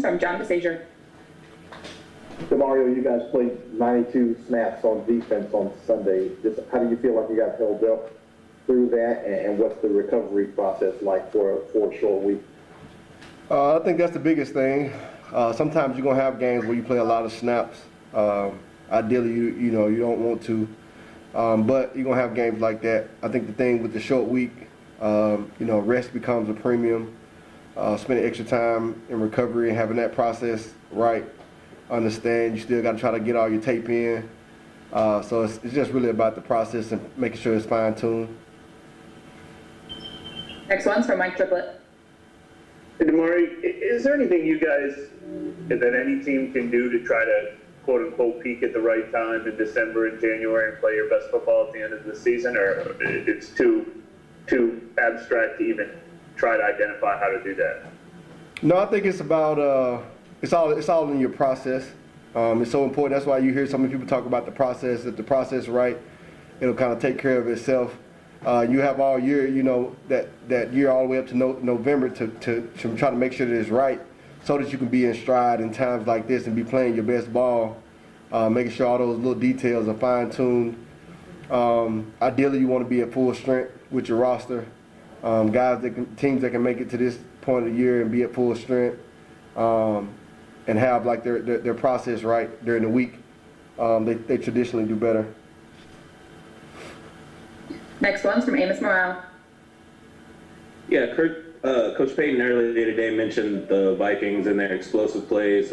from John DeSager. Demario, you guys played 92 snaps on defense on Sunday. Just how do you feel like you got held up through that, and what's the recovery process like for a short week? I think that's the biggest thing. Sometimes you're gonna have games where you play a lot of snaps. Ideally, you don't want to, but you're gonna have games like that. I think the thing with the short week, rest becomes a premium. Spending extra time in recovery and having that process right. Understand you still got to try to get all your tape in. So it's just really about the process and making sure it's fine-tuned. Next one's from Mike Triplett. Hey, Demario, is there anything you guys, that any team can do to try to quote-unquote peak at the right time in December and January and play your best football at the end of the season, or it's too abstract to even try to identify how to do that? No, I think it's about it's all in your process. It's so important. That's why you hear so many people talk about the process. If the process is right, it'll kind of take care of itself. You have all year, that year all the way up to November to try to make sure that it's right, so that you can be in stride in times like this and be playing your best ball, making sure all those little details are fine-tuned. Ideally, you want to be at full strength with your roster. Teams that can make it to this point of the year and be at full strength, and have like their process right during the week, they traditionally do better. Next one's from Amos Morale. Yeah, Coach Payton earlier today mentioned the Vikings and their explosive plays.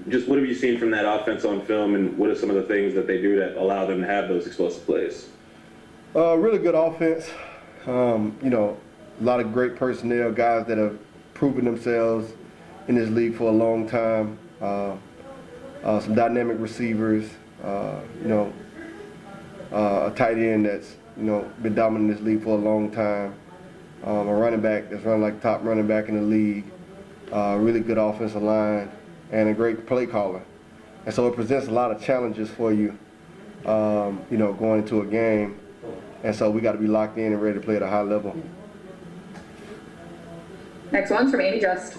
Just what have you seen from that offense on film, and what are some of the things that they do that allow them to have those explosive plays? Really good offense. A lot of great personnel, guys that have proven themselves in this league for a long time. Some dynamic receivers. A tight end that's been dominant in this league for a long time. A running back that's run like top running back in the league. Really good offensive line and a great play caller. And so it presents a lot of challenges for you, going into a game. And so we got to be locked in and ready to play at a high level. Next one's from Amy Just.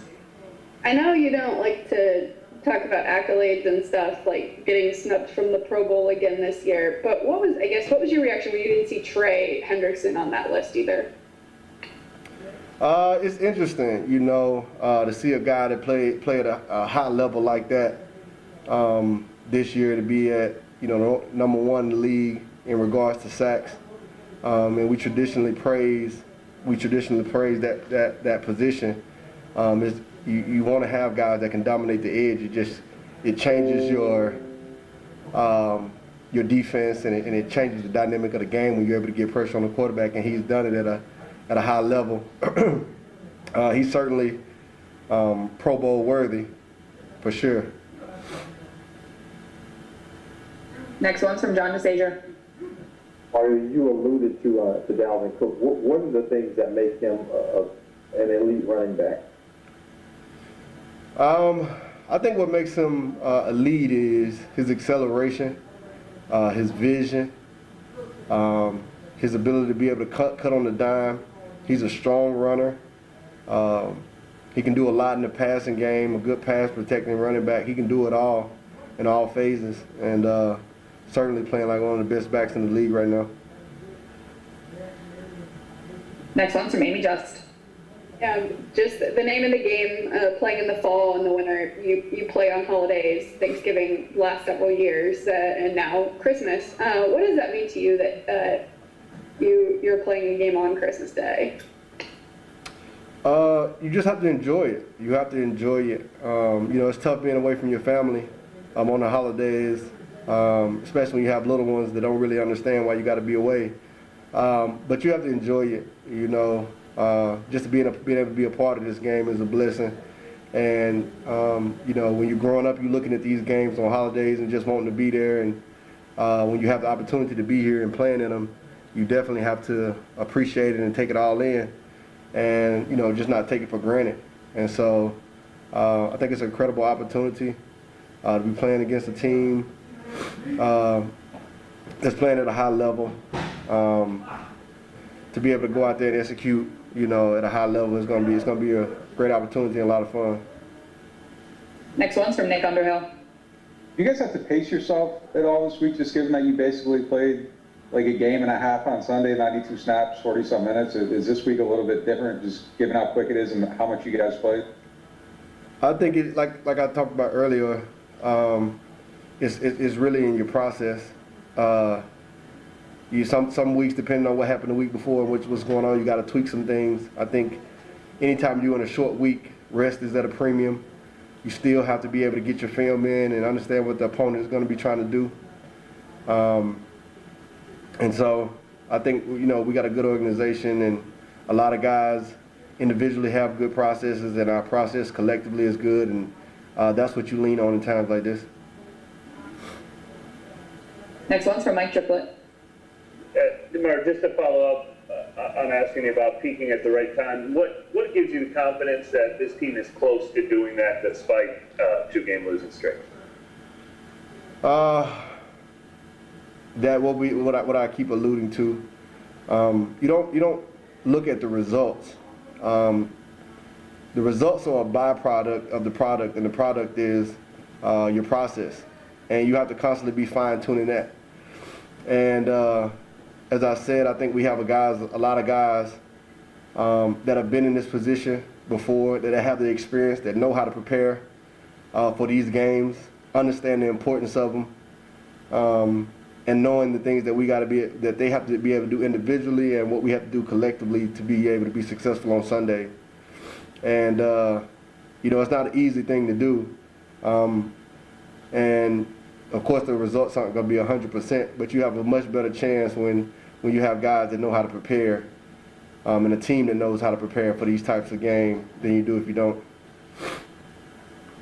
I know you don't like to talk about accolades and stuff, like getting snubbed from the Pro Bowl again this year, but what was your reaction when you didn't see Trey Hendrickson on that list either? It's interesting, to see a guy that played at a high level like that this year, to be at, number one in the league in regards to sacks. And we traditionally praise that position. You want to have guys that can dominate the edge. It changes your defense, and it changes the dynamic of the game when you're able to get pressure on the quarterback, and he's done it at a high level. He's certainly Pro Bowl worthy, for sure. Next one's from John DeSager. You alluded to Dalvin Cook. What are the things that make him an elite running back? I think what makes him elite is his acceleration, his vision, his ability to be able to cut on the dime. He's a strong runner. He can do a lot in the passing game, a good pass protecting running back. He can do it all in all phases, and certainly playing like one of the best backs in the league right now. Next one's from Amy Just. Just the name of the game, playing in the fall and the winter. You play on holidays, Thanksgiving last several years, and now Christmas. What does that mean to you that you're playing a game on Christmas Day? You just have to enjoy it. You have to enjoy it. It's tough being away from your family on the holidays, especially when you have little ones that don't really understand why you got to be away. But you have to enjoy it. Just being able to be a part of this game is a blessing. And when you're growing up, you're looking at these games on holidays and just wanting to be there. And when you have the opportunity to be here and playing in them, you definitely have to appreciate it and take it all in, and just not take it for granted. And so I think it's an incredible opportunity to be playing against a team that's playing at a high level. To be able to go out there and execute, at a high level, it's gonna be a great opportunity and a lot of fun. Next one's from Nick Underhill. You guys have to pace yourself at all this week, just given that you basically played like a game and a half on Sunday, 92 snaps, 40-some minutes? Is this week a little bit different, just given how quick it is and how much you guys played? I think it, like I talked about earlier, it's really in your process. Some weeks, depending on what happened the week before and what's going on, you got to tweak some things. I think anytime you're in a short week, rest is at a premium. You still have to be able to get your film in and understand what the opponent is going to be trying to do. And so I think, we got a good organization, and a lot of guys individually have good processes, and our process collectively is good, and that's what you lean on in times like this. Next one's from Mike Triplett. Demario, just to follow up on asking you about peaking at the right time, what gives you the confidence that this team is close to doing that despite 2-game losing streak? That what I keep alluding to. You don't look at the results. The results are a byproduct of the product, and the product is your process, and you have to constantly be fine-tuning that. And as I said, I think we have a lot of guys that have been in this position before, that have the experience, that know how to prepare for these games, understand the importance of them, and knowing the things that they have to be able to do individually and what we have to do collectively to be able to be successful on Sunday. And it's not an easy thing to do. And of course, the results aren't going to be 100%, but you have a much better chance when you have guys that know how to prepare, and a team that knows how to prepare for these types of games than you do if you don't.